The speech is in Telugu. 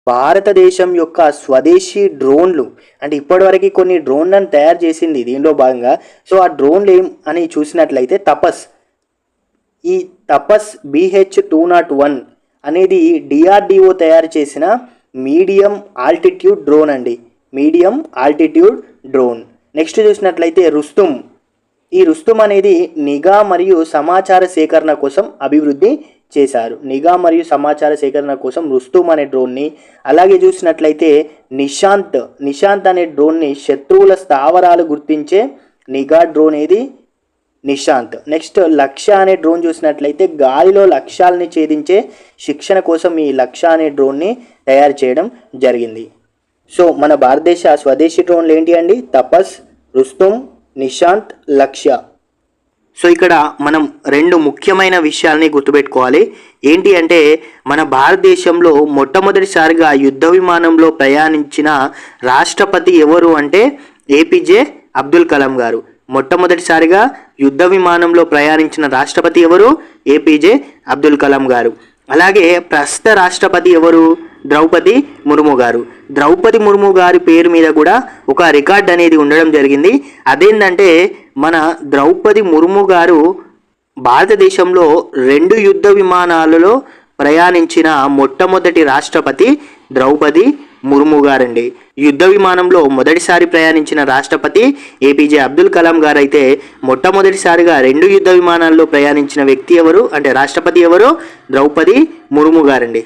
భారతదేశం యొక్క స్వదేశీ డ్రోన్లు అంటే ఇప్పటివరకు కొన్ని డ్రోన్లను తయారు చేసింది దీనిలో భాగంగా. సో ఆ డ్రోన్లు ఏం అని చూసినట్లయితే తపస్, ఈ తపస్ BH-201 అనేది DRDO తయారు చేసిన మీడియం ఆల్టిట్యూడ్ డ్రోన్ అండి, మీడియం ఆల్టిట్యూడ్ డ్రోన్. నెక్స్ట్ చూసినట్లయితే రుస్తుం, ఈ రుస్తుం అనేది నిఘా మరియు సమాచార సేకరణ కోసం అభివృద్ధి చేశారు. నిఘా మరియు సమాచార సేకరణ కోసం రుస్తుం అనే డ్రోన్ని. అలాగే చూసినట్లయితే నిశాంత్ అనే డ్రోన్ని శత్రువుల స్థావరాలు గుర్తించే నిఘా డ్రోన్ ఏది, నిశాంత్. నెక్స్ట్ లక్ష్య అనే డ్రోన్ చూసినట్లయితే గాలిలో లక్ష్యాలని ఛేదించే శిక్షణ కోసం ఈ లక్ష్య అనే డ్రోన్ని తయారు చేయడం జరిగింది. సో మన భారతదేశ స్వదేశీ డ్రోన్లు ఏంటి అండి, తపస్, రుస్తుం, నిశాంత్, లక్ష్య. సో ఇక్కడ మనం రెండు ముఖ్యమైన విషయాల్ని గుర్తుపెట్టుకోవాలి. ఏంటి అంటే మన భారతదేశంలో మొట్టమొదటిసారిగా యుద్ధ విమానంలో ప్రయాణించిన రాష్ట్రపతి ఎవరు అంటే APJ అబ్దుల్ కలాం గారు. మొట్టమొదటిసారిగా యుద్ధ విమానంలో ప్రయాణించిన రాష్ట్రపతి ఎవరు, APJ అబ్దుల్ కలాం గారు. అలాగే ప్రస్తుత రాష్ట్రపతి ఎవరు, ద్రౌపది ముర్ము గారు. ద్రౌపది ముర్ము గారి పేరు మీద కూడా ఒక రికార్డ్ అనేది ఉండడం జరిగింది. అదేంటంటే మన ద్రౌపది ముర్ము గారు భారతదేశంలో 2 యుద్ధ విమానాలలో ప్రయాణించిన మొట్టమొదటి రాష్ట్రపతి ద్రౌపది ముర్ము గారండి. యుద్ధ విమానంలో మొదటిసారి ప్రయాణించిన రాష్ట్రపతి APJ అబ్దుల్ కలాం గారు అయితే మొట్టమొదటిసారిగా 2 యుద్ధ విమానాల్లో ప్రయాణించిన వ్యక్తి ఎవరు అంటే రాష్ట్రపతి ఎవరు, ద్రౌపది ముర్ము గారండి.